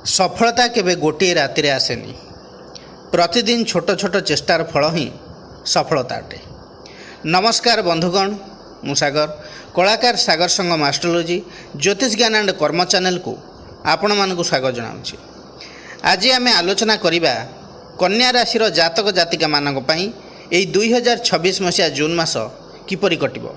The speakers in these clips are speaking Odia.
सफलता केवे गोटे राति आसेनी। प्रतिदिन छोट छोट चेष्टार फल ही सफलता अटे। नमस्कार बंधुगण, मु सागर कलाकार सागर संग मास्ट्रोलॉजी ज्योतिष ज्ञान एंड कर्म चैनल को आपण मानक स्वागत जनाऊँगी। आज आम आलोचना करिबा कन्या राशि जातक जातिका मानक पई एई 2026 मसीहा जून मास किपरि कटिबो,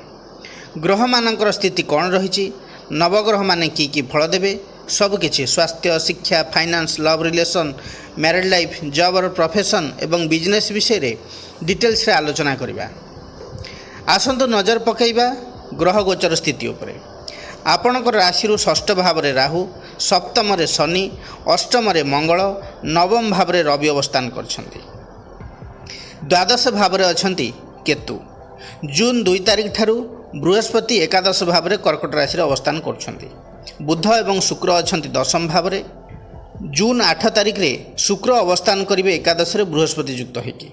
ग्रह मानकर स्थिति कौन रही, नवग्रह माने की फल देवे, सबकि स्वास्थ्य, शिक्षा, finance, love relation, married life, job और प्रोफेशन एवं बिजनेस विषय रे डिटेल्स रे आलोचना करिबा। आसंतु नजर पकईबा ग्रह गोचर स्थिति उपरे। आपणकर राशि षष्ठ भाव रे राहु, सप्तम रे शनि, अष्टम रे मंगल, नवम भाव रे रवि अवस्थान करछन्ति। द्वादश भाव रे अछन्ति केतु। जून 2 तारिख ठारू बृहस्पति एकादश भाव में कर्कट राशि रे अवस्थान करछन्ति। बुध एवं शुक्र अछन्ति दशम भाव में। जून 8 तारिख रे शुक्र अवस्थान करिवे एकादश रे बृहस्पति युक्त होइकी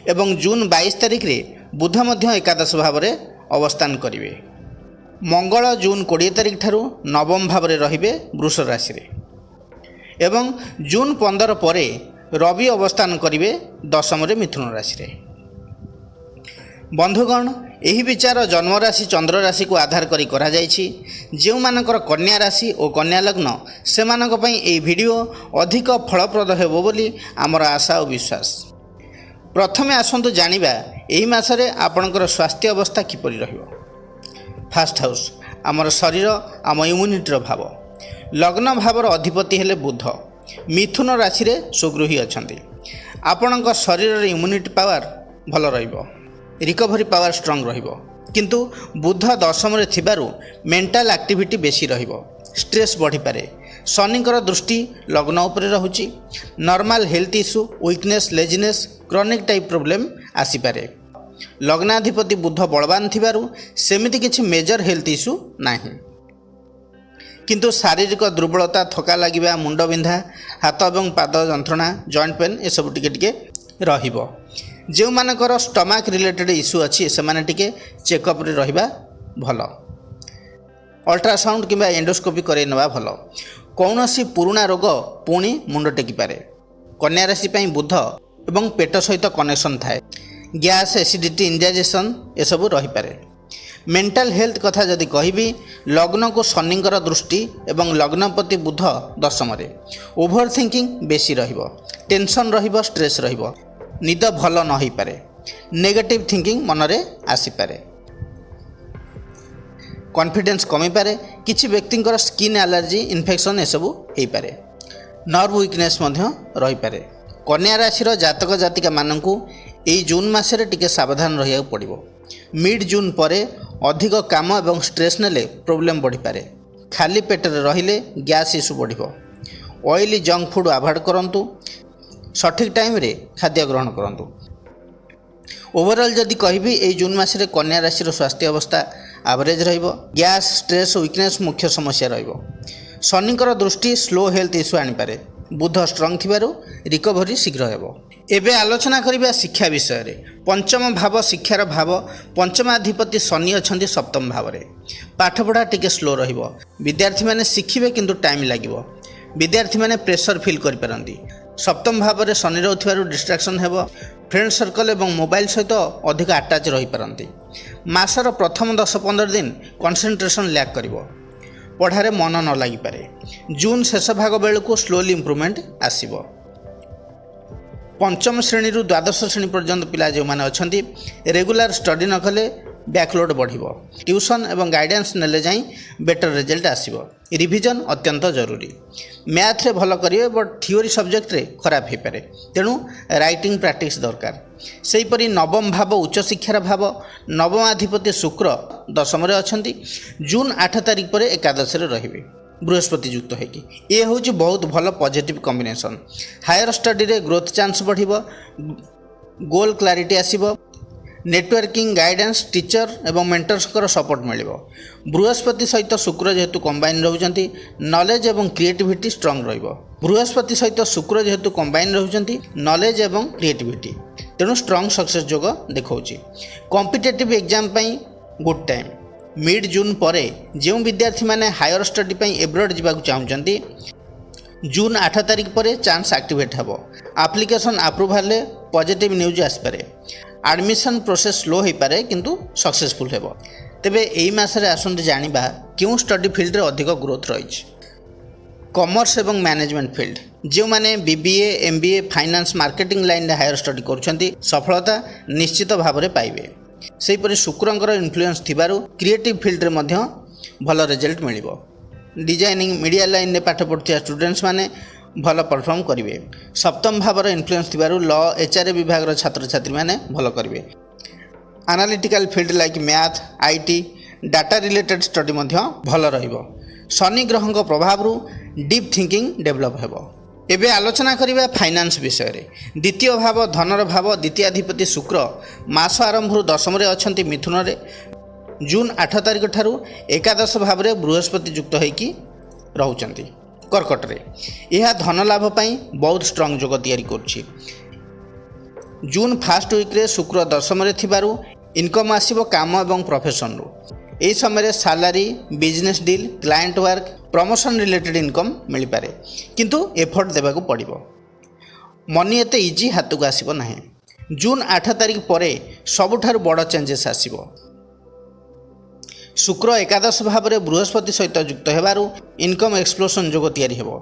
एवं जून 22 तारिख रे बुध मध्य एकादश भाव में अवस्थान करिवे। मंगल जून 20 तारिख ठारू नवम भाव में रहिबे वृष राशि रे एवं जून 15 परे रवि अवस्थान करिवे दशम रे मिथुन राशि रे। बंधुगण, यही विचार जन्म राशि चंद्र राशि को आधार करी करा जायछि। जेउ मानकर कन्या राशि और कन्या लग्न से मानक पई एही वीडियो अधिक फलप्रद हेबो बोली आमर आशा और विश्वास। प्रथमे आसंतु जानिबा एही मासरे आपणकर स्वास्थ्य अवस्था किपरि रहिबो। फास्ट हाउस आमर शरीर आम इम्यूनिटीर भाव। लग्न भावर अधिपति हेले बुध। मिथुन राशि रे सुगृही अछंती। आपणकर शरीर इम्यूनिटी पावर भल रहिबो, रिकवरी पावर स्ट्रंग रहिबो, किंतु बुध दशम रे थिबारु मेंटल एक्टिविटी बेसी रहिबो, स्ट्रेस बढ़ी पारे। शनिकर दृष्टि लग्न उपरे रहुची। Normal health issue, weakness, laziness, chronic type problem आसी पारे। लग्नाधिपति बुध बलवान थिबारु सेमिति किछि मेजर हेल्थ इश्यू नाही, किंतु शारीरिक दुर्बलता, थका लागिबा, मुंड बिंधा, हाथ एवं पाद जंत्रणा, जॉइंट पेन ए सब टिके टिके रहिबो। जो मानकर स्टमक रिलेटेड इश्यू अच्छी से माने टिके चेकअप रे रहिबा भल। अल्ट्रासाउंड किंबा एंडोस्कोपी करे नवा भल। कौनसी पुराना रोग पुणी मुंड टेकी पारे। कन्या राशि पई बुध एवं पेट सहित कनेक्शन थाए। गैस, एसिडिटी, इंडाइजेशन ए सब रही पारे। मेंटल हेल्थ कथा जदि कहिबी, लग्न को शनिकर दृष्टि एवं लग्नपति बुध दशम रे। ओभर थिंकिंग बेसी रहिबो, टेंशन रहिबो, स्ट्रेस रहिबो, निद भल न हो पारे, नेगेटिव थिंकिंग मनरे आसी पारे, कॉन्फिडेंस कमी पारे। किछि व्यक्तिंकर स्किन एलर्जी, इन्फेक्शन एसबू हो पारे। नर्व वीकनेस मध्य रही पारे। कन्या राशि जातक जातिका माननकु एई जून मासरे टिके सावधान रहिया पड़िबो। मिड जून परे अधिक काम एवं स्ट्रेस नेले प्रॉब्लम बढ़ी पारे। खाली पेटरे रहिले गैस इश्यू बढ़िबो। ऑयली जंक फूड अवॉइड करंतु। सठिक टाइम रे खाद्य ग्रहण करंतु। ओवरऑल जदि कहबी ए जून मासरे कन्या राशि स्वास्थ्य अवस्था एवरेज रहिबो। गैस, स्ट्रेस, वीकनेस मुख्य समस्या रहिबो। शनिकर दृष्टि स्लो हेल्थ इश्यू आनी पारे। बुध स्ट्रंग थिबारु रिकवरी शीघ्र हेबो। एबे आलोचना करिबा शिक्षा विषय रे। पंचम भाव शिक्षार भाव। पंचमाधिपति शनि अछंती सप्तम भाव रे। पाठपढ़ा टिके स्लो रहिबो। विद्यार्थी माने शिखिबे किंतु टाइम लागिबो। विद्यार्थी माने प्रेशर फील करि पारंती। सप्तम भाव में शनि रोथिबारु डिस्ट्राक्शन हेबो। फ्रेंड सर्कल एवं मोबाइल सहित अधिक अटैच रही पारंती। मासर प्रथम 10-15 दिन कंसंट्रेशन लैक करिवो। पढ़ारे मन न लागि पारे। जून शेष भाग बेलू स्लोली इम्प्रूवमेंट आसीबो। पंचम श्रेणी रु द्वादश श्रेणी पर्यंत पिला जो माने अछंती रेगुलर स्टडी न कले बैकलोड बढ़िबो। ट्यूशन एवं गाइडेंस नेले जाई बेटर रिजल्ट आसीबो। रिविजन अत्यंत जरूरी। मैथ रे भल करिवे बट थ्योरी सब्जेक्ट रे खराब हो पारे, तेणु राइटिंग प्रैक्टिस दरकार। सेहीपरि नवम भाव उच्च शिक्षार भाव। नवमाधिपति शुक्र दशम रे अछंती। जून 8 तारिख पर एकादश रे रहिबे बृहस्पति युक्त होगी। ये हूँ बहुत भल पॉजिटिव कॉम्बिनेशन। हायर स्टडी रे ग्रोथ चांस बढ़िबो। गोल क्लारिटी आसीबो। नेटवर्किंग, गाइडेंस, टीचर एवं मेंटर्सकर सपोर्ट मिलिबो। बृहस्पति सहित शुक्र जेहेतु कंबाइन रहउचंती, नॉलेज एवं क्रिएटिविटी स्ट्रांग रहिबो। बृहस्पति सहित शुक्र जेहेतु कंबाइन रहउचंती, नॉलेज एवं क्रिएटिविटी, तेणु स्ट्रांग सक्सेस जोग देखौची। कॉम्पिटिटिव एग्जाम पई गुड टाइम। मिड जून परे जो विद्यार्थी माने हायर स्टडी पई एब्रॉड जावाक चाहुचंती जून 8 तारिख पर चान्स एक्टिवेट हेबो। एप्लिकेशन अप्रूवाल पॉजिटिव न्यूज आसपे। एडमिशन प्रोसेस स्लो हो पारे किंतु सक्सेसफुल हेबो। तेबे एई मासरे आसंतु जानिबा क्यों स्टडी फील्ड रे अधिक ग्रोथ रही। कॉमर्स एवं मैनेजमेंट फील्ड जो माने BBA MBA finance marketing line रे हायर स्टडी करुछंती सफलता निश्चित भाव में पाइबे। सेहीपरि शुक्रंकर इन्फ्लुएंस थिबारु क्रिएटिव फील्ड रे मध्य भल रिजल्ट मिलिबो। डिजाइनिंग मीडिया लाइन रे पाठ पढ़ुथिया स्टूडेंट्स माने भल परफॉर्म करिवे। सप्तम भावर इन्फ्लुएंस थिबारु लॉ एचआरए विभाग छात्र छात्री माने भल करिवे। Analytical field like math IT data related study मध्य भल रहिबो। शनि ग्रहंक प्रभाव रु डीप थिंकिंग डेवलप हेबो। एबे आलोचना करिबा फाइनेंस विषय रे। द्वितीय भाव धनर भाव द्वितीयाधिपति शुक्र मास आरंभ दशम रे अछंती मिथुन रे। जून 8 तारिख ठारू एकादश भाव में बृहस्पति युक्त होइकी रहउचंती कर्कट रे। यह धन लाभ पई बहुत स्ट्रांग जोग तैयारी करछि। जून फर्स्ट वीक रे शुक्र दशम रे थिबारु इनकम आसीबो काम एवं प्रोफेशन रो। एही समय रे salary business deal client work promotion related income मिल पारे किंतु एफर्ट देबा को पड़िबो। मनी एते इजी हाथ को आसीबो नाही। जून 8 तारिख परे सबुठारु बड़ चेंजेस आसीबो। शुक्र एकादश भाव में बृहस्पति सहित युक्त होबारु इनकम एक्सप्लोशन जोग तैयारी हेबो।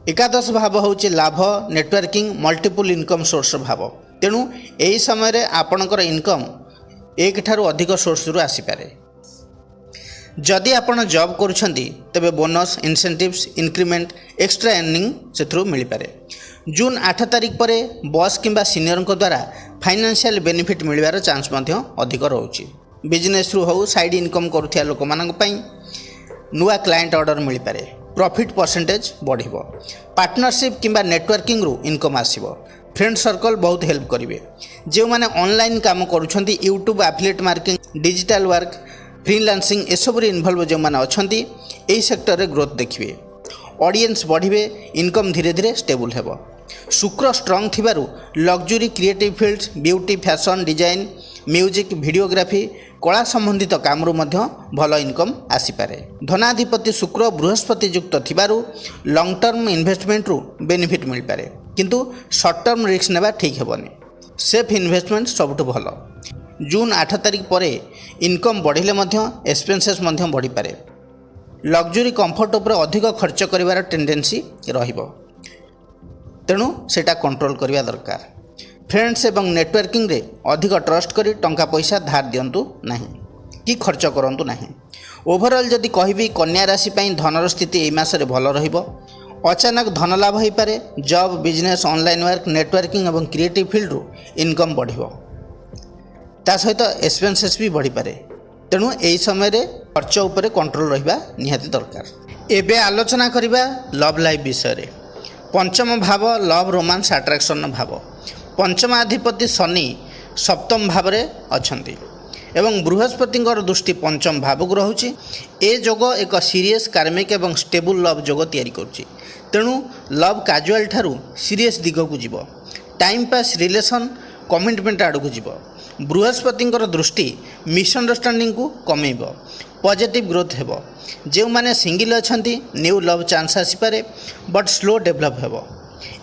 एकादश भाव होउछि लाभ नेटवर्किंग मल्टीपल इनकम सोर्स भाव। तेणु एही समय रे आपणकर इनकम एक ठारू अधिक सोर्स रु आसी पारे। जदि आपण जॉब करूछंती तबे bonus incentives increment extra earning सेथरु मिल पारे। जून 8 तारिख पर बॉस किंबा सीनियर द्वारा फाइनेंशियल बेनिफिट मिलवार चांस मध्य अधिक रहउछि। बिजनेस रु हो साइड इनकम करुथिया लोक मानक पई नुआ क्लाइंट ऑर्डर मिल पारे। प्रॉफिट परसेंटेज बढ़िबो। पार्टनरशिप किंबा नेटवर्किंग रु इनकम आसीबो। फ्रेंड सर्कल बहुत हेल्प करिवे। जे माने ऑनलाइन काम करूछंती YouTube affiliate marketing digital work freelancing एसबु रे इन्वॉल्व जो माने अछंती एही सेक्टर रे ग्रोथ देखिवे। ऑडियंस बढ़िवे इनकम धीरे धीरे स्टेबल हेबो। शुक्र स्ट्रांग थिबारु luxury creative fields beauty fashion design music videography कला संबंधित काम भल इनकम आसीपारे। धनाधिपति शुक्र बृहस्पति युक्त थिबारु लॉन्ग टर्म इन्वेस्टमेंट रु बेनिफिट मिल पारे किंतु शॉर्ट टर्म रिस्क नेबा ठीक हेबनी। सेफ इन्वेस्टमेंट सबुठु भल। जून 8 तारिख पर इनकम बढ़िले एक्सपेंसेस बढ़ी पारे। लग्जरी कंफर्ट उपर अधिक खर्च करिवार टेंडेंसी रहिबो। तेणु सेटा कंट्रोल करिवा दरकार। फ्रेंड्स एवं नेटवर्किंग रे अधिक ट्रस्ट करी टंका पैसा धार दियंतु नाही कि खर्च करंतु नाही। ओवरऑल जदि कहबी कन्या राशि पई धनर स्थिति एई मासरे भल रहिबो। अचानक धन लाभ होई पारे। Job business online work networking एवं क्रिएटिव फील्ड रु इनकम बढ़िबो। ता सहित एक्सपेंसेस भी बढ़ी पारे। तेणु एई समय रे खर्च उपरे कंट्रोल रहिबा निहाती दरकार। एबे आलोचना करिबा लव लाइफ विषय रे। पंचम भाव लव रोमांस अट्रैक्शन भाव। पंचमाधिपति शनि सप्तम भाव में अछंती एवं बृहस्पतिंकर दृष्टि पंचम भाव को रहुछि। ए जोग एक सीरियस कार्मिक एवं स्टेबल लव जोग तैयारी करुछि। तेणु लव काजुआल ठारू सीरियस दिग को जीव। टाइम पास रिलेशन कमिटमेंट आड़ को जीव। बृहस्पतिंकर दृष्टि मिसअंडरस्टैंडिंग को कमेइब। पॉजिटिव ग्रोथ हेबो। जो माने सिंगल अछंती न्यू लव चांस आसी पारे बट स्लो डेवलप हेबो।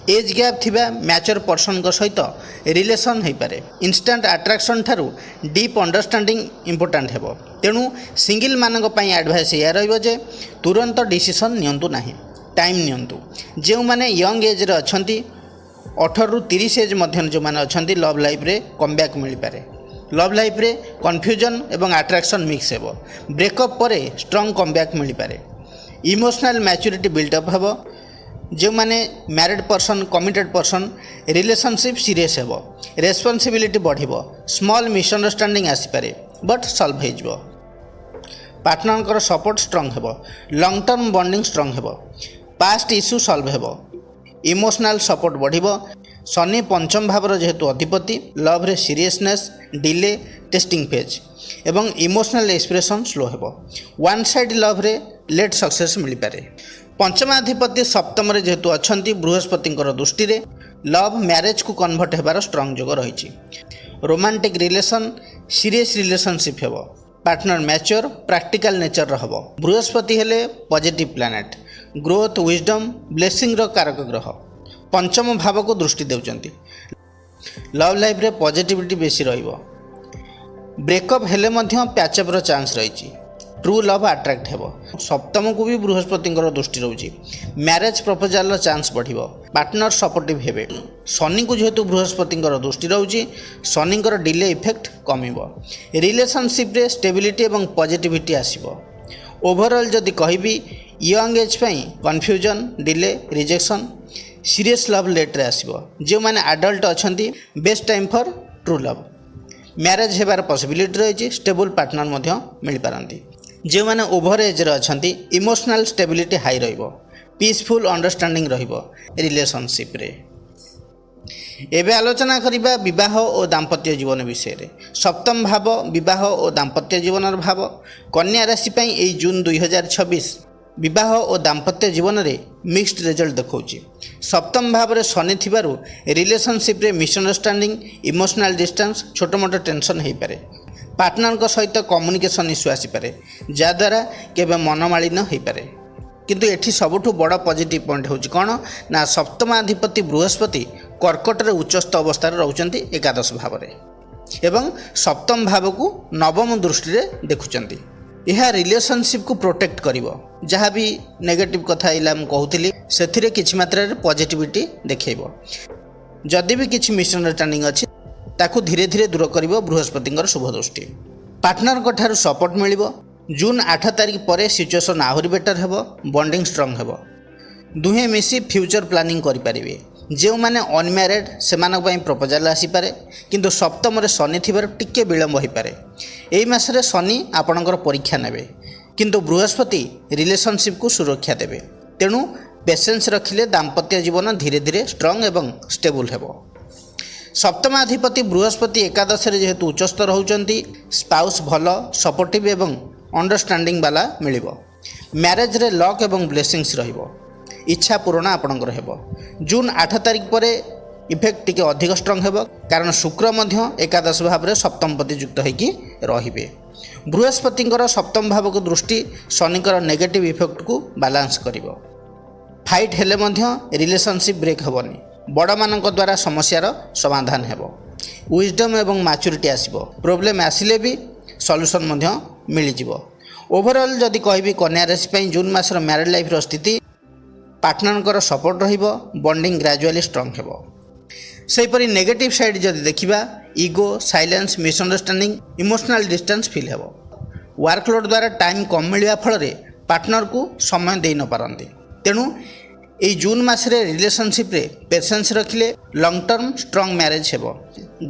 एज गैप थिबा मैच्योर पर्सन को सहित रिलेशन हो पारे। इंस्टेंट अट्रैक्शन ठारू डीप अंडरस्टैंडिंग इंपोर्टेंट हेबो। तेणु सिंगल मानक पई एडवाइस या रहिबो जे तुरंत डिसीजन नियंतु नाही टाइम नियंतु। जो माने यंग एज रे अछंती 18 रु 30 एज मध्य जो माने अछंती लव लाइफ रे कमबैक मिल पारे। लव लाइफ रे कन्फ्यूजन एवं अट्रैक्शन मिक्स हेबो। ब्रेकअप परे स्ट्रांग कमबैक मिल पारे। इमोशनल मैच्योरिटी बिल्डअप हेबो। जो माने married person committed person relationship serious हेबो। रेस्पॉन्सिबिलिटी बढ़िबो। स्मॉल मिसअंडरस्टैंडिंग आसी पारे बट सॉल्व हो जिवो। पार्टनर कर सपोर्ट स्ट्रांग हेबो। लॉन्ग टर्म बॉन्डिंग स्ट्रांग हेबो। पास्ट इश्यू सॉल्व हेबो। इमोशनल सपोर्ट बढ़िबो। शनि पंचम भावर जेहेतु अधिपति लव रे सीरियसनेस डिले टेस्टिंग फेज एवं इमोशनल एक्सप्रेशन स्लो हेबो। वन साइड लव रे लेट सक्सेस मिल पारे। पंचमाधिपति सप्तम रे जेहेतु अछंती बृहस्पति दृष्टि रे लव मैरिज को कन्वर्ट हेबार स्ट्रांग जोग रही। रोमांटिक रिलेशन सीरियस रिलेशनशिप हेबो। पार्टनर मैच्योर प्रैक्टिकल नेचर रहबो। बृहस्पति हेले पॉजिटिव प्लैनेट ଗ୍ରୋଥ ୱିଜଡମ୍ ବ୍ଲେସିଂର କାରକ ଗ୍ରହ। ପଞ୍ଚମ ଭାବକୁ ଦୃଷ୍ଟି ଦେଉଛନ୍ତି। ଲଭ୍ ଲାଇଫ୍ରେ ପଜିଟିଭିଟି ବେଶୀ ରହିବ। ବ୍ରେକଅପ୍ ହେଲେ ମଧ୍ୟ ପ୍ୟାଚଅପ୍ର ଚାନ୍ସ ରହିଛି। ଟ୍ରୁ ଲଭ୍ ଆଟ୍ରାକ୍ଟ ହେବ। ସପ୍ତମକୁ ବି ବୃହସ୍ପତିଙ୍କର ଦୃଷ୍ଟି ରହୁଛି। ମ୍ୟାରେଜ୍ ପ୍ରପୋଜାଲର ଚାନ୍ସ ବଢ଼ିବ। ପାର୍ଟନର ସପୋର୍ଟିଭ୍ ହେବେ। ଶନିକୁ ଯେହେତୁ ବୃହସ୍ପତିଙ୍କର ଦୃଷ୍ଟି ରହୁଛି, ଶନିଙ୍କର ଡିଲେ ଇଫେକ୍ଟ କମିବ। ରିଲେସନସିପ୍ରେ ଷ୍ଟେବିଲିଟି ଏବଂ ପଜିଟିଭିଟି ଆସିବ। ଓଭରଅଲ୍ ଯଦି କହିବି, ୟଙ୍ଗ ଏଜ୍ ପାଇଁ confusion, delay, rejection, serious love ଲେଟ୍ରେ ଆସିବ। ଯେଉଁମାନେ ଆଡଲ୍ଟ ଅଛନ୍ତି, best time for true love. Marriage ହେବାର ପସିବିଲିଟି ରହିଛି। ଷ୍ଟେବୁଲ୍ ପାର୍ଟନର ମଧ୍ୟ ମିଳିପାରନ୍ତି। ଯେଉଁମାନେ ଓଭର ଏଜ୍ରେ ଅଛନ୍ତି, ଇମୋସନାଲ୍ ଷ୍ଟେବିଲିଟି ହାଇ ରହିବ। ପିସ୍ଫୁଲ୍ ଅଣ୍ଡରଷ୍ଟାଣ୍ଡିଂ ରହିବ ରିଲେସନସିପ୍ରେ। ଏବେ ଆଲୋଚନା କରିବା ବିବାହ ଓ ଦାମ୍ପତ୍ୟ ଜୀବନ ବିଷୟରେ। ସପ୍ତମ ଭାବ ବିବାହ ଓ ଦାମ୍ପତ୍ୟ ଜୀବନର ଭାବ। କନ୍ୟା ରାଶି ପାଇଁ ଏହି ଜୁନ୍ 2026 ବିବାହ ଓ ଦାମ୍ପତ୍ୟ ଜୀବନରେ ମିକ୍ସଡ ରେଜଲ୍ଟ ଦେଖାଉଛି। ସପ୍ତମ ଭାବରେ ଶନି ଥିବାରୁ ରିଲେସନସିପ୍ରେ ମିସ୍ଅଣ୍ଡରଷ୍ଟାଣ୍ଡିଂ, ଇମୋସନାଲ୍ ଡିଷ୍ଟାନ୍ସ, ଛୋଟ ମୋଟ ଟେନସନ୍ ହୋଇପାରେ। ପାର୍ଟନରଙ୍କ ସହିତ କମ୍ୟୁନିକେସନ୍ ଇସ୍ୟୁ ଆସିପାରେ, ଯାହାଦ୍ୱାରା କେବେ ମନମାଳିନ୍ୟ ହୋଇପାରେ। କିନ୍ତୁ ଏଠି ସବୁଠୁ ବଡ଼ ପଜିଟିଭ୍ ପଏଣ୍ଟ ହେଉଛି କ'ଣ ନା, ସପ୍ତମାଧିପତି ବୃହସ୍ପତି କର୍କଟରେ ଉଚ୍ଚସ୍ଥ ଅବସ୍ଥାରେ ରହୁଛନ୍ତି ଏକାଦଶ ଭାବରେ ଏବଂ ସପ୍ତମ ଭାବକୁ ନବମ ଦୃଷ୍ଟିରେ ଦେଖୁଛନ୍ତି। ଏହା ରିଲେସନସିପ୍କୁ ପ୍ରୋଟେକ୍ଟ କରିବ। ଯାହା ବି ନେଗେଟିଭ୍ କଥା ହେଲା ମୁଁ କହୁଥିଲି, ସେଥିରେ କିଛି ମାତ୍ରାରେ ପଜିଟିଭିଟି ଦେଖାଇବ। ଯଦି ବି କିଛି ମିସ୍ଅଣ୍ଡରଷ୍ଟାଣ୍ଡିଂ ଅଛି, ତାକୁ ଧୀରେ ଧୀରେ ଦୂର କରିବ ବୃହସ୍ପତିଙ୍କର ଶୁଭ ଦୃଷ୍ଟି। ପାର୍ଟନରଙ୍କ ଠାରୁ ସପୋର୍ଟ ମିଳିବ। ଜୁନ୍ 8 ତାରିଖ ପରେ ସିଚୁଏସନ୍ ଆହୁରି ବେଟର୍ ହେବ। ବଣ୍ଡିଂ ଷ୍ଟ୍ରଙ୍ଗ ହେବ। ଦୁହେଁ ମିଶି ଫ୍ୟୁଚର ପ୍ଲାନିଂ କରିପାରିବେ। ଯେଉଁମାନେ ଅନମ୍ୟାରେଡ୍ ସେମାନଙ୍କ ପାଇଁ ପ୍ରପୋଜାଲ ଆସିପାରେ, କିନ୍ତୁ ସପ୍ତମରେ ଶନି ଥିବାରୁ ଟିକେ ବିଳମ୍ବ ହୋଇପାରେ। ଏହି ମାସରେ ଶନି ଆପଣଙ୍କର ପରୀକ୍ଷା ନେବେ, କିନ୍ତୁ ବୃହସ୍ପତି ରିଲେସନସିପ୍କୁ ସୁରକ୍ଷା ଦେବେ। ତେଣୁ ପେସେନ୍ସ ରଖିଲେ ଦାମ୍ପତ୍ୟ ଜୀବନ ଧୀରେ ଧୀରେ ଷ୍ଟ୍ରଙ୍ଗ ଏବଂ ଷ୍ଟେବୁଲ୍ ହେବ। ସପ୍ତମାଧିପତି ବୃହସ୍ପତି ଏକାଦଶରେ ଯେହେତୁ ଉଚ୍ଚସ୍ଥ ରହୁଛନ୍ତି, ସ୍ପାଉସ୍ ଭଲ, ସପୋର୍ଟିଭ୍ ଏବଂ ଅଣ୍ଡରଷ୍ଟାଣ୍ଡିଂ ବାଲା ମିଳିବ। ମ୍ୟାରେଜରେ ଲକ୍ ଏବଂ ବ୍ଲେସିଂସ୍ ରହିବ। ଇଚ୍ଛା ପୂରଣ ଆପଣଙ୍କର ହେବ। ଜୁନ୍ 8 ତାରିଖ ପରେ ଇଫେକ୍ଟ ଟିକେ ଅଧିକ ଷ୍ଟ୍ରଙ୍ଗ ହେବ, କାରଣ ଶୁକ୍ର ମଧ୍ୟ ଏକାଦଶ ଭାବରେ ସପ୍ତମପତି ଯୁକ୍ତ ହୋଇକି ରହିବେ। ବୃହସ୍ପତିଙ୍କର ସପ୍ତମ ଭାବକୁ ଦୃଷ୍ଟି ଶନିଙ୍କର ନେଗେଟିଭ୍ ଇଫେକ୍ଟକୁ ବାଲାନ୍ସ କରିବ। ଫାଇଟ୍ ହେଲେ ମଧ୍ୟ ରିଲେସନସିପ୍ ବ୍ରେକ୍ ହେବନି। ବଡ଼ମାନଙ୍କ ଦ୍ୱାରା ସମସ୍ୟାର ସମାଧାନ ହେବ। ୱିଜଡମ୍ ଏବଂ ମ୍ୟାଚୁରିଟି ଆସିବ। ପ୍ରୋବ୍ଲେମ୍ ଆସିଲେ ବି ସଲ୍ୟୁସନ୍ ମଧ୍ୟ ମିଳିଯିବ। ଓଭରଅଲ୍ ଯଦି କହିବି, କନ୍ୟା ରାଶି ପାଇଁ ଜୁନ୍ ମାସର ମ୍ୟାରେଡ୍ ଲାଇଫ୍ର ସ୍ଥିତି, ପାର୍ଟନରଙ୍କର ସପୋର୍ଟ ରହିବ। ବଣ୍ଡିଂ ଗ୍ରାଜୁଆଲି ଷ୍ଟ୍ରଙ୍ଗ ହେବ। ସେହିପରି ନେଗେଟିଭ୍ ସାଇଡ୍ ଯଦି ଦେଖିବା, ego, silence, misunderstanding, emotional distance feel ହେବ। ୱାର୍କଲୋଡ୍ ଦ୍ୱାରା ଟାଇମ୍ କମ୍ ମିଳିବା ଫଳରେ ପାର୍ଟନରକୁ ସମୟ ଦେଇ ନ ପାରନ୍ତି। ତେଣୁ ଏହି ଜୁନ୍ ମାସରେ ରିଲେସନସିପ୍ରେ ପେସେନ୍ସ ରଖିଲେ ଲଙ୍ଗ୍ ଟର୍ମ ଷ୍ଟ୍ରଙ୍ଗ ମ୍ୟାରେଜ୍ ହେବ।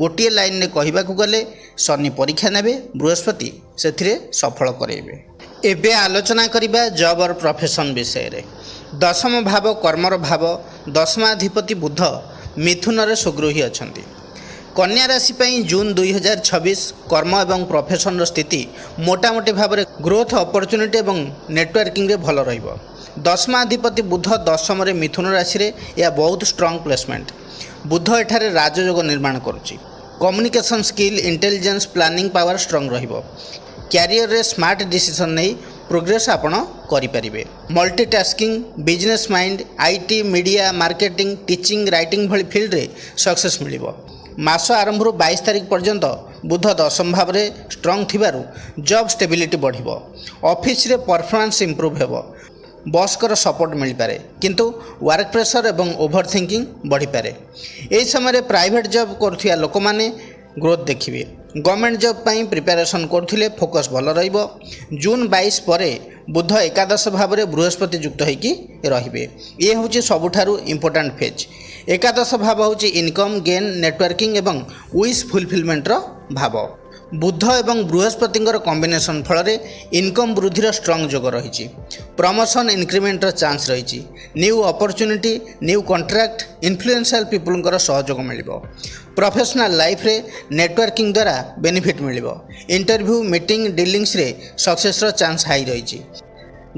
ଗୋଟିଏ ଲାଇନ୍ରେ କହିବାକୁ ଗଲେ, ଶନି ପରୀକ୍ଷା ନେବେ, ବୃହସ୍ପତି ସେଥିରେ ସଫଳ କରାଇବେ। ଏବେ ଆଲୋଚନା କରିବା ଜବ୍ ଅର୍ ପ୍ରଫେସନ୍ ବିଷୟରେ। ଦଶମ ଭାବ କର୍ମର ଭାବ। ଦଶମାଧିପତି ବୁଧ ମିଥୁନରେ ସୁଗୃହୀ ଅଛନ୍ତି। କନ୍ୟା ରାଶି ପାଇଁ ଜୁନ୍ 2026 କର୍ମ ଏବଂ ପ୍ରଫେସନର ସ୍ଥିତି ମୋଟାମୋଟି ଭାବରେ ଗ୍ରୋଥ୍ ଅପରଚ୍ୟୁନିଟି ଏବଂ ନେଟୱାର୍କିଂରେ ଭଲ ରହିବ। ଦଶମାଧିପତି ବୁଧ ଦଶମରେ ମିଥୁନ ରାଶିରେ, ଏହା ବହୁତ ଷ୍ଟ୍ରଙ୍ଗ ପ୍ଲେସମେଣ୍ଟ। ବୁଧ ଏଠାରେ ରାଜଯୋଗ ନିର୍ମାଣ କରୁଛି। Communication skill, intelligence, planning power strong ରହିବ। କ୍ୟାରିୟରରେ ସ୍ମାର୍ଟ ଡିସିସନ୍ ନେଇ ପ୍ରୋଗ୍ରେସ୍ ଆପଣ କରିପାରିବେ। Multitasking, business mind, IT, media, marketing, teaching, writing ଭଳି ଫିଲ୍ଡରେ ସକ୍ସେସ୍ ମିଳିବ। ମାସ ଆରମ୍ଭରୁ 22 ତାରିଖ ପର୍ଯ୍ୟନ୍ତ ବୁଧ ଦଶମ ଭାବରେ ଷ୍ଟ୍ରଙ୍ଗ ଥିବାରୁ ଜବ୍ ଷ୍ଟେବିଲିଟି ବଢ଼ିବ। ଅଫିସରେ ପରଫର୍ମାନ୍ସ ଇମ୍ପ୍ରୁଭ୍ ହେବ। ବସ୍ଙ୍କର ସପୋର୍ଟ ମିଳିପାରେ, କିନ୍ତୁ ୱାର୍କ ପ୍ରେସର ଏବଂ ଓଭର ଥିଙ୍କିଂ ବଢ଼ିପାରେ। ଏହି ସମୟରେ ପ୍ରାଇଭେଟ୍ ଜବ୍ କରୁଥିବା ଲୋକମାନେ ଗ୍ରୋଥ୍ ଦେଖିବେ। ଗଭର୍ଣ୍ଣମେଣ୍ଟ ଜବ୍ ପାଇଁ ପ୍ରିପାରେସନ୍ କରୁଥିଲେ ଫୋକସ୍ ଭଲ ରହିବ। ଜୁନ୍ 22 ପରେ ବୁଧ ଏକାଦଶ ଭାବରେ ବୃହସ୍ପତି ଯୁକ୍ତ ହୋଇକି ରହିବେ। ଇଏ ହେଉଛି ସବୁଠାରୁ ଇମ୍ପୋର୍ଟାଣ୍ଟ ଫେଜ୍। ଏକାଦଶ ଭାବ ହେଉଛି ଇନକମ୍, ଗେନ୍, ନେଟୱାର୍କିଂ ଏବଂ ୱିଶ୍ ଫୁଲଫିଲମେଣ୍ଟର ଭାବ। ବୁଧ ଏବଂ ବୃହସ୍ପତିଙ୍କର କମ୍ବିନେସନ୍ ଫଳରେ ଇନକମ୍ ବୃଦ୍ଧିର ଷ୍ଟ୍ରଙ୍ଗ ଯୋଗ ରହିଛି। ପ୍ରମୋସନ୍, ଇନକ୍ରିମେଣ୍ଟର ଚାନ୍ସ ରହିଛି। ନ୍ୟୁ ଅପରଚ୍ୟୁନିଟି, ନ୍ୟୁ କଣ୍ଟ୍ରାକ୍ଟ, ଇନଫ୍ଲୁଏନ୍ସିଆଲ ପିପୁଲଙ୍କର ସହଯୋଗ ମିଳିବ। ପ୍ରଫେସନାଲ୍ ଲାଇଫ୍ରେ ନେଟୱାର୍କିଂ ଦ୍ୱାରା ବେନିଫିଟ୍ ମିଳିବ। ଇଣ୍ଟରଭ୍ୟୁ, ମିଟିଂ, ଡିଲିଂସରେ ସକ୍ସେସ୍ର ଚାନ୍ସ ହାଇ ରହିଛି।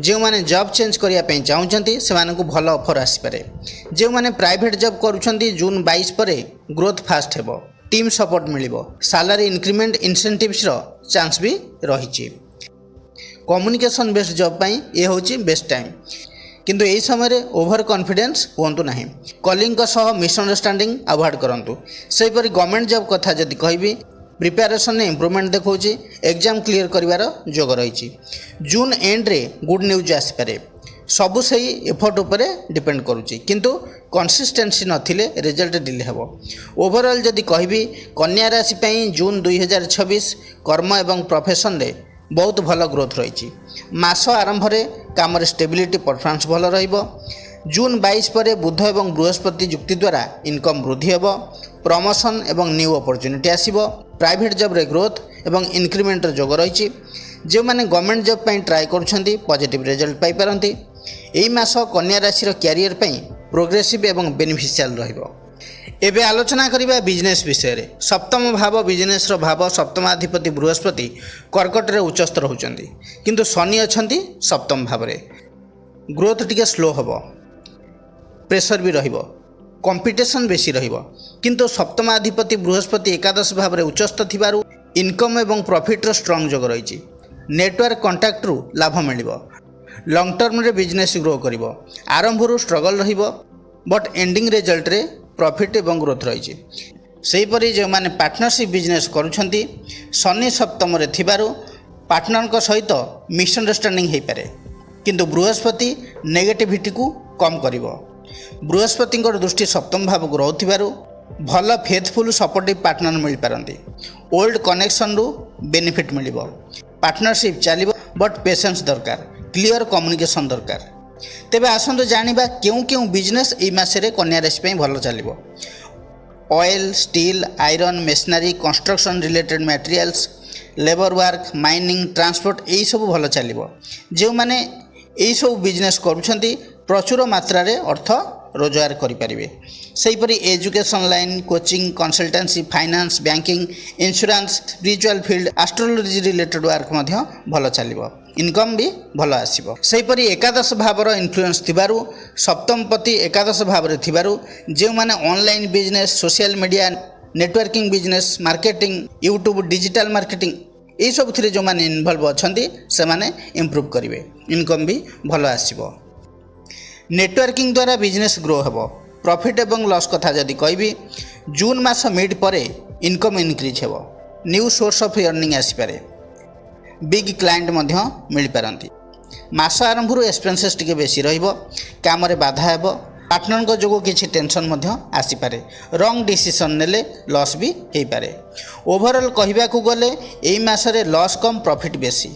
ଯେଉଁମାନେ ଜବ୍ ଚେଞ୍ଜ କରିବା ପାଇଁ ଚାହୁଁଛନ୍ତି, ସେମାନଙ୍କୁ ଭଲ ଅଫର୍ ଆସିପାରେ। ଯେଉଁମାନେ ପ୍ରାଇଭେଟ୍ ଜବ୍ କରୁଛନ୍ତି, ଜୁନ୍ 22 ପରେ ଗ୍ରୋଥ୍ ଫାଷ୍ଟ ହେବ। ଟିମ୍ ସପୋର୍ଟ ମିଳିବ। ସାଲାରୀ ଇନକ୍ରିମେଣ୍ଟ, ଇନସେଣ୍ଟିଭ୍ସର ଚାନ୍ସ ବି ରହିଛି। କମ୍ୟୁନିକେସନ୍ ବେସ୍ଡ ଜବ୍ ପାଇଁ ଏ ହେଉଛି ବେଷ୍ଟ ଟାଇମ୍। କିନ୍ତୁ ଏହି ସମୟରେ ଓଭର କନଫିଡେନ୍ସ ହୁଅନ୍ତୁ ନାହିଁ। କଲିଗଙ୍କ ସହ ମିସଅଣ୍ଡରଷ୍ଟାଣ୍ଡିଂ ଆଭଏଡ୍ କରନ୍ତୁ। ସେହିପରି ଗଭର୍ଣ୍ଣମେଣ୍ଟ ଜବ୍ କଥା ଯଦି କହିବି, ପ୍ରିପାରେସନରେ ଇମ୍ପ୍ରୁଭମେଣ୍ଟ ଦେଖାଉଛି, ଏକ୍ଜାମ୍ କ୍ଲିୟର କରିବାର ଯୋଗ ରହିଛି। ଜୁନ୍ ଏଣ୍ଡରେ ଗୁଡ୍ ନ୍ୟୁଜ୍ ଆସିପାରେ। ସବୁ ସେହି ଏଫର୍ଟ ଉପରେ ଡିପେଣ୍ଡ କରୁଛି, କିନ୍ତୁ କନସିଷ୍ଟେନ୍ସି ନଥିଲେ ରେଜଲ୍ଟ ଡିଲେ ହେବ। ଓଭରଅଲ୍ ଯଦି କହିବି, କନ୍ୟା ରାଶି ପାଇଁ ଜୁନ୍ 2026 କର୍ମ ଏବଂ ପ୍ରଫେସନରେ ବହୁତ ଭଲ ଗ୍ରୋଥ୍ ରହିଛି। ମାସ ଆରମ୍ଭରେ କାମରେ ଷ୍ଟେବିଲିଟି ପରଫର୍ମାନ୍ସ ଭଲ ରହିବ। ଜୁନ୍ 22 ପରେ ବୁଧ ଏବଂ ବୃହସ୍ପତି ଯୁକ୍ତି ଦ୍ୱାରା ଇନକମ୍ ବୃଦ୍ଧି ହେବ। ପ୍ରମୋସନ୍ ଏବଂ ନ୍ୟୁ ଅପରଚ୍ୟୁନିଟି ଆସିବ। ପ୍ରାଇଭେଟ୍ ଜବ୍ରେ ଗ୍ରୋଥ୍ ଏବଂ ଇନକ୍ରିମେଣ୍ଟର ଯୋଗ ରହିଛି। ଯେଉଁମାନେ ଗଭର୍ଣ୍ଣମେଣ୍ଟ ଜବ୍ ପାଇଁ ଟ୍ରାଏ କରୁଛନ୍ତି ପଜିଟିଭ୍ ରେଜଲ୍ଟ ପାଇପାରନ୍ତି। ଏହି ମାସ କନ୍ୟା ରାଶିର କ୍ୟାରିୟର ପାଇଁ ପ୍ରୋଗ୍ରେସିଭ୍ ଏବଂ ବେନିଫିସିଆଲ ରହିବ। ଏବେ ଆଲୋଚନା କରିବା ବିଜନେସ୍ ବିଷୟରେ। ସପ୍ତମ ଭାବ ବିଜନେସ୍ର ଭାବ। ସପ୍ତମାଧିପତି ବୃହସ୍ପତି କର୍କଟରେ ଉଚ୍ଚସ୍ଥ ରହୁଛନ୍ତି, କିନ୍ତୁ ଶନି ଅଛନ୍ତି ସପ୍ତମ ଭାବରେ। ଗ୍ରୋଥ୍ ଟିକେ ସ୍ଲୋ ହେବ, ପ୍ରେସର ବି ରହିବ, କମ୍ପିଟିସନ୍ ବେଶୀ ରହିବ। କିନ୍ତୁ ସପ୍ତମାଧିପତି ବୃହସ୍ପତି ଏକାଦଶ ଭାବରେ ଉଚ୍ଚସ୍ଥ ଥିବାରୁ ଇନକମ୍ ଏବଂ ପ୍ରଫିଟ୍ର ଷ୍ଟ୍ରଙ୍ଗ ଯୋଗ ରହିଛି। ନେଟୱାର୍କ କଣ୍ଟାକ୍ଟରୁ ଲାଭ ମିଳିବ। ଲଙ୍ଗ୍ ଟର୍ମରେ ବିଜନେସ୍ ଗ୍ରୋ କରିବ। ଆରମ୍ଭରୁ ଷ୍ଟ୍ରଗଲ୍ ରହିବ, ବଟ୍ ଏଣ୍ଡିଂ ରେଜଲ୍ଟରେ ପ୍ରଫିଟ୍ ଏବଂ ଗ୍ରୋଥ୍ ରହିଛି। ସେହିପରି ଯେଉଁମାନେ ପାର୍ଟନରସିପ୍ ବିଜନେସ୍ କରୁଛନ୍ତି, ଶନି ସପ୍ତମରେ ଥିବାରୁ ପାର୍ଟନରଙ୍କ ସହିତ ମିସଅଣ୍ଡରଷ୍ଟାଣ୍ଡିଂ ହୋଇପାରେ, କିନ୍ତୁ ବୃହସ୍ପତି ନେଗେଟିଭିଟିକୁ କମ୍ କରିବ। ବୃହସ୍ପତିଙ୍କର ଦୃଷ୍ଟି ସପ୍ତମ ଭାବକୁ ରହୁଥିବାରୁ ଭଲ ଫେଥଫୁଲ୍ ସପୋର୍ଟିଭ୍ ପାର୍ଟନର ମିଳିପାରନ୍ତି। ଓଲ୍ଡ କନେକ୍ସନରୁ ବେନିଫିଟ୍ ମିଳିବ। ପାର୍ଟନରସିପ୍ ଚାଲିବ, ବଟ୍ ପେସେନ୍ସ ଦରକାର, କ୍ଲିଅର କମ୍ୟୁନିକେସନ୍ ଦରକାର। ତେବେ ଆସନ୍ତୁ ଜାଣିବା କେଉଁ କେଉଁ ବିଜନେସ୍ ଏହି ମାସରେ କନ୍ୟା ରାଶି ପାଇଁ ଭଲ ଚାଲିବ। Oil, steel, iron, machinery, construction related materials, labour work, mining, transport ଏହିସବୁ ଭଲ ଚାଲିବ। ଯେଉଁମାନେ ଏହିସବୁ ବିଜନେସ୍ କରୁଛନ୍ତି ପ୍ରଚୁର ମାତ୍ରାରେ ଅର୍ଥ ରୋଜଗାର କରିପାରିବେ। ସେହିପରି education line, coaching, consultancy, finance, banking, insurance, spiritual field, astrology related work ମଧ୍ୟ ଭଲ ଚାଲିବ। ଇନକମ୍ ବି ଭଲ ଆସିବ। ସେହିପରି ଏକାଦଶ ଭାବର ଇନଫ୍ଲୁଏନ୍ସ ଥିବାରୁ, ସପ୍ତମପତି ଏକାଦଶ ଭାବରେ ଥିବାରୁ ଯେଉଁମାନେ online business, social media, networking business, marketing, YouTube, digital marketing ଏହିସବୁଥିରେ ଯେଉଁମାନେ ଇନଭଲ୍ଭ ଅଛନ୍ତି ସେମାନେ ଇମ୍ପ୍ରୁଭ୍ କରିବେ। ଇନକମ୍ ବି ଭଲ ଆସିବ। ନେଟୱାର୍କିଂ ଦ୍ୱାରା ବିଜନେସ୍ ଗ୍ରୋ ହେବ। ପ୍ରଫିଟ୍ ଏବଂ ଲସ୍ କଥା ଯଦି କହିବି, ଜୁନ୍ ମାସ ମିଡ୍ ପରେ ଇନକମ୍ ଇନକ୍ରିଜ୍ ହେବ। ନ୍ୟୁ ସୋର୍ସ ଅଫ୍ ଅର୍ଣ୍ଣିଂ ଆସିପାରେ। ବିଗ୍ କ୍ଲାଏଣ୍ଟ ମଧ୍ୟ ମିଳିପାରନ୍ତି। ମାସ ଆରମ୍ଭରୁ ଏକ୍ସପେନ୍ସେସ୍ ଟିକେ ବେଶୀ ରହିବ। କାମରେ ବାଧା ହେବ। ପାର୍ଟନରଙ୍କ ଯୋଗୁଁ କିଛି ଟେନସନ୍ ମଧ୍ୟ ଆସିପାରେ। ରଙ୍ଗ ଡିସିସନ୍ ନେଲେ ଲସ୍ ବି ହୋଇପାରେ। ଓଭରଅଲ୍ କହିବାକୁ ଗଲେ ଏହି ମାସରେ ଲସ୍ କମ୍, ପ୍ରଫିଟ୍ ବେଶୀ।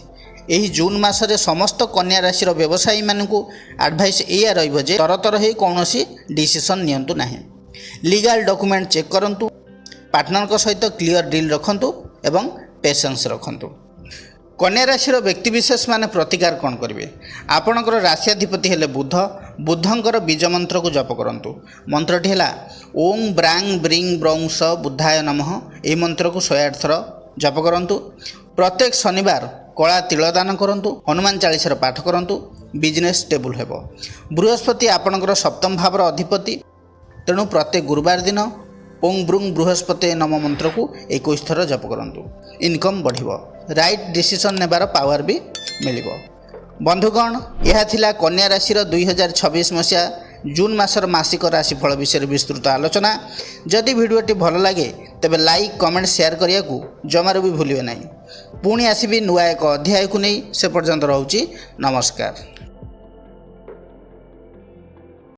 ଏହି ଜୁନ୍ ମାସରେ ସମସ୍ତ କନ୍ୟା ରାଶିର ବ୍ୟବସାୟୀମାନଙ୍କୁ ଆଡ଼ଭାଇସ୍ ଏଇଆ ରହିବ ଯେ ତରତର ହୋଇ କୌଣସି ଡିସିସନ୍ ନିଅନ୍ତୁ ନାହିଁ। ଲିଗାଲ୍ ଡକୁମେଣ୍ଟ ଚେକ୍ କରନ୍ତୁ। ପାର୍ଟନରଙ୍କ ସହିତ କ୍ଲିଅର ଡିଲ୍ ରଖନ୍ତୁ ଏବଂ ପେସେନ୍ସ ରଖନ୍ତୁ। କନ୍ୟା ରାଶିର ବ୍ୟକ୍ତିବିଶେଷମାନେ ପ୍ରତିକାର କ'ଣ କରିବେ? ଆପଣଙ୍କର ରାଶିଆଧିପତି ହେଲେ ବୁଧ। ବୁଧଙ୍କର ବୀଜ ମନ୍ତ୍ରକୁ ଜପ କରନ୍ତୁ। ମନ୍ତ୍ରଟି ହେଲା ଓଂ ବ୍ରାଂ ବ୍ରିଂ ବ୍ରୌଂ ସ ବୁଦ୍ଧାୟ ନମଃ। ଏହି ମନ୍ତ୍ରକୁ 108 ଥର ଜପ କରନ୍ତୁ। ପ୍ରତ୍ୟେକ ଶନିବାର କଳା ତିଳ ଦାନ କରନ୍ତୁ। ହନୁମାନ ଚାଳିଶାର ପାଠ କରନ୍ତୁ। ବିଜନେସ୍ ଷ୍ଟେବୁଲ୍ ହେବ। ବୃହସ୍ପତି ଆପଣଙ୍କର ସପ୍ତମ ଭାବର ଅଧିପତି, ତେଣୁ ପ୍ରତ୍ୟେକ ଗୁରୁବାର ଦିନ ଓଂ ବ୍ରୁଂ ବୃହସ୍ପତି ନମ ମନ୍ତ୍ରକୁ 21 ଥର ଜପ କରନ୍ତୁ। ଇନକମ୍ ବଢ଼ିବ। ରାଇଟ୍ ଡିସିସନ୍ ନେବାର ପାୱାର ବି ମିଳିବ। ବନ୍ଧୁଗଣ, ଏହା ଥିଲା କନ୍ୟା ରାଶିର 2026 ମସିହା ଜୁନ୍ ମାସର ମାସିକ ରାଶିଫଳ ବିଷୟରେ ବିସ୍ତୃତ ଆଲୋଚନା। ଯଦି ଭିଡ଼ିଓଟି ଭଲ ଲାଗେ ତେବେ ଲାଇକ୍, କମେଣ୍ଟ, ସେୟାର କରିବାକୁ ଜମାରୁ ବି ଭୁଲିବେ ନାହିଁ। ପୁଣି ଆସିବି ନୂଆ ଏକ ଅଧ୍ୟାୟକୁ ନେଇ। ସେ ପର୍ଯ୍ୟନ୍ତ ରହୁଛି ନମସ୍କାର।